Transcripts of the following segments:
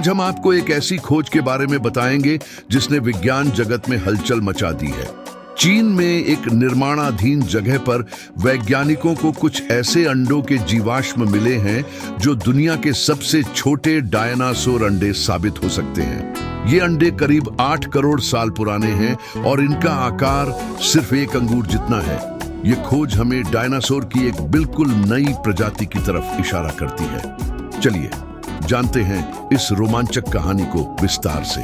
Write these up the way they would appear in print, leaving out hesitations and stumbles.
आज हम आपको एक ऐसी खोज के बारे में बताएंगे जिसने विज्ञान जगत में हलचल मचा दी है। चीन में एक निर्माणाधीन जगह पर वैज्ञानिकों को कुछ ऐसे अंडों के जीवाश्म मिले हैं जो दुनिया के सबसे छोटे डायनासोर अंडे साबित हो सकते हैं। ये अंडे करीब 8 करोड़ साल पुराने हैं और इनका आकार सिर्फ 1 अंगूर जितना है। ये खोज हमें डायनासोर की एक बिल्कुल नई प्रजाति की तरफ इशारा करती है। चलिए जानते हैं इस रोमांचक कहानी को विस्तार से।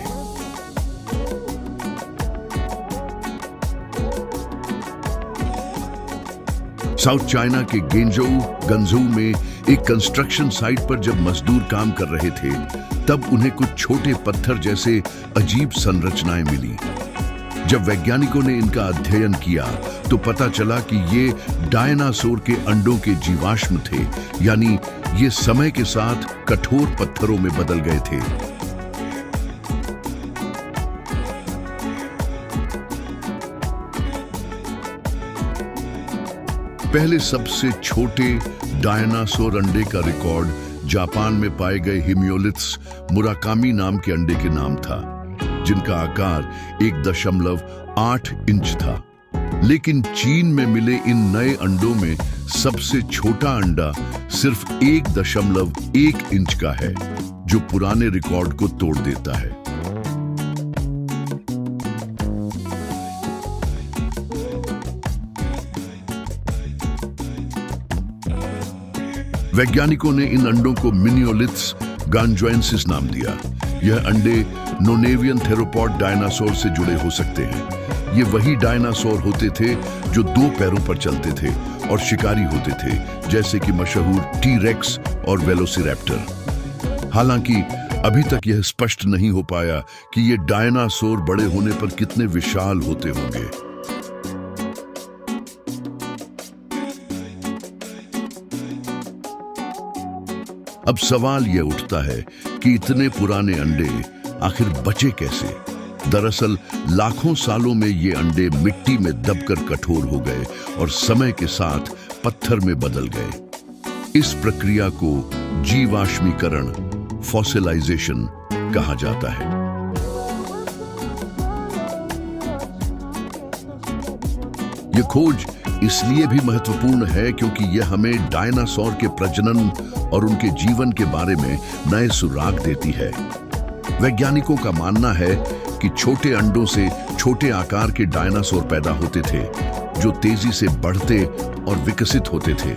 साउथ चाइना के गंजू में एक कंस्ट्रक्शन साइट पर जब मजदूर काम कर रहे थे, तब उन्हें कुछ छोटे पत्थर जैसे अजीब संरचनाएं मिली। जब वैज्ञानिकों ने इनका अध्ययन किया तो पता चला कि ये डायनासोर के अंडों के जीवाश्म थे, यानी ये समय के साथ कठोर पत्थरों में बदल गए थे। पहले सबसे छोटे डायनासोर अंडे का रिकॉर्ड जापान में पाए गए हिमियोलिथ्स मुराकामी नाम के अंडे के नाम था, जिनका आकार 1.8 इंच था। लेकिन चीन में मिले इन नए अंडों में सबसे छोटा अंडा सिर्फ 1.1 इंच का है, जो पुराने रिकॉर्ड को तोड़ देता है। वैज्ञानिकों ने इन अंडों को मिनियोलिथ्स गांजुएंसिस नाम दिया। यह अंडे नोनेवियन थेरोपॉड डायनासोर से जुड़े हो सकते हैं। ये वही डायनासोर होते थे जो 2 पैरों पर चलते थे और शिकारी होते थे, जैसे कि मशहूर टी-रेक्स और वेलोसिरैप्टर। हालांकि अभी तक यह स्पष्ट नहीं हो पाया कि ये डायनासोर बड़े होने पर कितने विशाल होते होंगे। अब सवाल यह उठता है कि इतने पुराने अंडे आखिर बचे कैसे? दरअसल लाखों सालों में ये अंडे मिट्टी में दबकर कठोर हो गए और समय के साथ पत्थर में बदल गए। इस प्रक्रिया को जीवाश्मीकरण, फॉसिलाइजेशन कहा जाता है। ये खोज इसलिए भी महत्वपूर्ण है क्योंकि यह हमें डायनासोर के प्रजनन और उनके जीवन के बारे में नए सुराग देती है। वैज्ञानिकों का मानना है कि छोटे अंडों से छोटे आकार के डायनासोर पैदा होते थे, जो तेजी से बढ़ते और विकसित होते थे।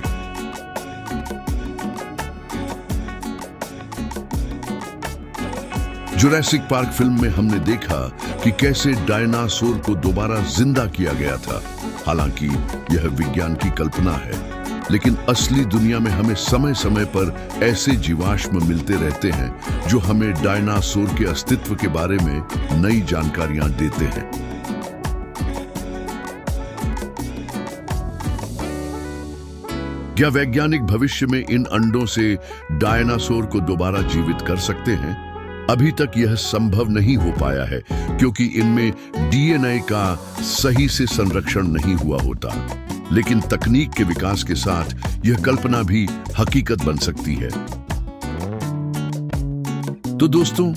जुरासिक पार्क फिल्म में हमने देखा कि कैसे डायनासोर को दोबारा जिंदा किया गया था। हालांकि यह विज्ञान की कल्पना है, लेकिन असली दुनिया में हमें समय समय पर ऐसे जीवाश्म मिलते रहते हैं जो हमें डायनासोर के अस्तित्व के बारे में नई जानकारियां देते हैं। क्या वैज्ञानिक भविष्य में इन अंडों से डायनासोर को दोबारा जीवित कर सकते हैं? अभी तक यह संभव नहीं हो पाया है क्योंकि इनमें डीएनए का सही से संरक्षण नहीं हुआ होता। लेकिन तकनीक के विकास के साथ यह कल्पना भी हकीकत बन सकती है। तो दोस्तों,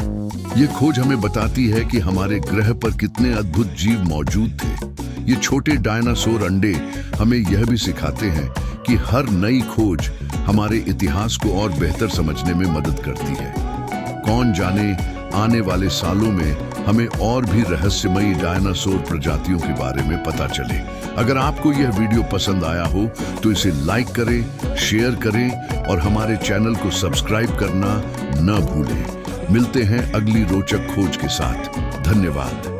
यह खोज हमें बताती है कि हमारे ग्रह पर कितने अद्भुत जीव मौजूद थे। ये छोटे डायनासोर अंडे हमें यह भी सिखाते हैं कि हर नई खोज हमारे इतिहास को और बेहतर समझने में मदद करती है। कौन जाने आने वाले सालों में हमें और भी रहस्यमयी डायनासोर प्रजातियों के बारे में पता चले। अगर आपको यह वीडियो पसंद आया हो तो इसे लाइक करें, शेयर करें और हमारे चैनल को सब्सक्राइब करना न भूलें। मिलते हैं अगली रोचक खोज के साथ। धन्यवाद।